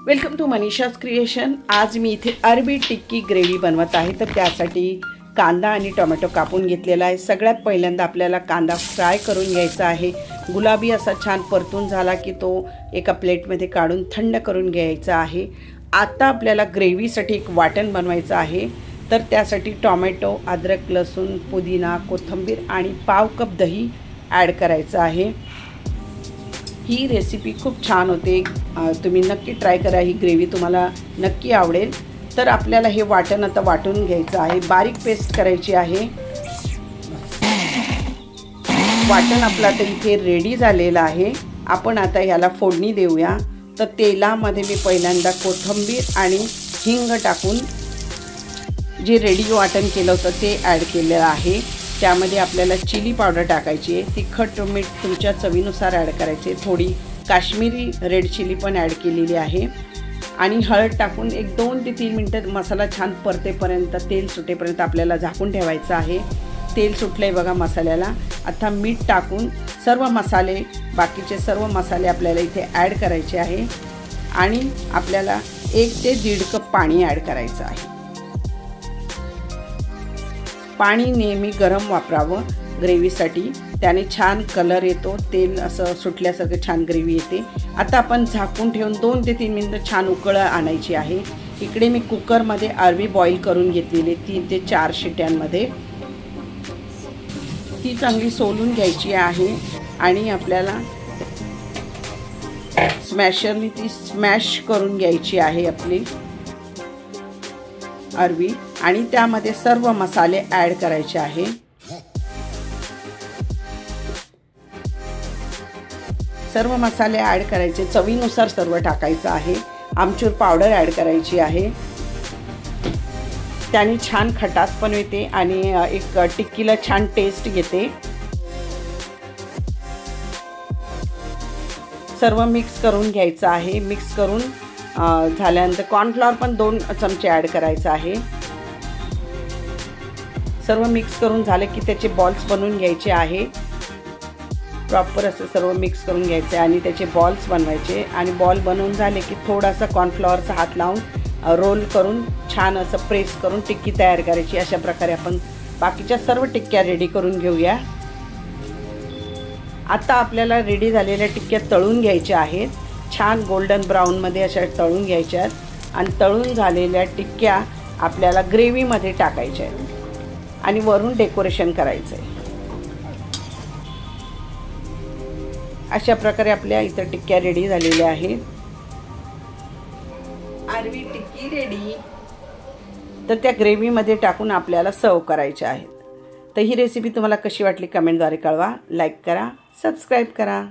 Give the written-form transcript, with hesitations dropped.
Welcome to Manisha's creation. आज मी इथे अरबी टिक्की ग्रेव्ही बनवत आहे। तर त्यासाठी कांदा आणि टोमॅटो कापून घेतलेला आहे। सगळ्यात पहिल्यांदा आपल्याला कांदा फ्राय करून घ्यायचा आहे। गुलाबी असा छान परतून झाला की तो एका प्लेटमध्ये काढून थंड करून घ्यायचा आहे। आता आपल्याला ग्रेव्हीसाठी एक वाटण बनवायचं आहे। तर त्यासाठी टोमॅटो, अद्रक, लसूण, पुदिना, कोथिंबीर आणि पाव कप दही ॲड करायचं आहे। ही रेसिपी खूप छान होते, तुम्ही नक्की ट्राय करा। ही ग्रेव्ही तुम्हाला नक्की आवडेल। तर आपल्याला हे वाटण आता वाटून घ्यायचं आहे, बारीक पेस्ट करायची आहे। वाटण आपलं आता इथे रेडी झालेलं आहे। आपण आता ह्याला फोडणी देऊया। तर तेलामध्ये मी पहिल्यांदा कोथिंबीर आणि हिंग टाकून जे रेडी वाटण केलं होतं ते ॲड केलेलं आहे। त्यामध्ये आपल्याला चिली पावडर टाकायची आहे, तिखट मीठ तुमच्या चवीनुसार ॲड करायचे, थोडी काश्मीरी रेड चिली पण ॲड केलेली आहे आणि हळद टाकून एक 2 ते 3 मिनिटं मसाला छान परतेपर्यंत, तेल सुटेपर्यंत आपल्याला झाकून ठेवायचं आहे। तेल सुटलंय बघा मसाल्याला। आता मीठ टाकून सर्व मसाले, बाकीचे सर्व मसाले आपल्याला इथे ॲड करायचे आहे आणि आपल्याला 1 ते 1.5 कप पाणी ॲड करायचं आहे। पाणी नेहमी गरम वापरावं ग्रेव्हीसाठी, त्याने छान कलर येतो, तेल असं सुटल्यासारखं छान ग्रेव्ही येते। आता आपण झाकून ठेवून 2 ते 3 मिनिटं छान उकळ आणायची आहे। इकडे मी कुकरमध्ये अरबी बॉईल करून घेतलेली 3 ते 4 शिट्यांमध्ये, ती चांगली सोलून घ्यायची आहे आणि आपल्याला स्मॅशरने ती स्मॅश करून घ्यायची आहे आपली अरबी आणि त्यामध्ये सर्व मसाले ॲड करायचे आहे। सर्व मसाले ॲड करायचे, चवीनुसार सर्व टाकायचं आहे। आमचूर पावडर ॲड करायची आहे, त्याने छान खटास पण येते आणि एक टिक्कीला छान टेस्ट येते। सर्व मिक्स करून घ्यायचं आहे। मिक्स करून झाल्यानंतर कॉर्नफ्लॉवर पण 2 चमचे ॲड करायचं आहे। सर्व मिक्स करून झाले की त्याचे बॉल्स बनवून घ्यायचे आहे। प्रॉपर असं सर्व मिक्स करून घ्यायचे आणि त्याचे बॉल्स बनवायचे आणि बॉल बनवून झाले की थोडासा कॉर्नफ्लॉवरचा हात लावून रोल करून छान असं प्रेस करून टिक्की तयार करायची। अशा प्रकारे आपण बाकीच्या सर्व टिक्क्या रेडी करून घेऊया। आता आपल्याला रेडी झालेल्या टिक्क्या तळून घ्यायच्या आहेत, छान गोल्डन ब्राऊनमध्ये अशा तळून घ्यायच्या आहेत आणि तळून झालेल्या टिक्क्या आपल्याला ग्रेव्हीमध्ये टाकायच्या आहेत आणि वरून डेकोरेशन करायचं आहे। अशा प्रकारे आपल्या इथं टिक्क्या रेडी झालेल्या आहेत। अरबी टिक्की रेडी। तर त्या ग्रेव्हीमध्ये टाकून आपल्याला सर्व करायच्या आहेत। तर ही रेसिपी तुम्हाला कशी वाटली कमेंटद्वारे कळवा, लाईक करा, सबस्क्राईब करा।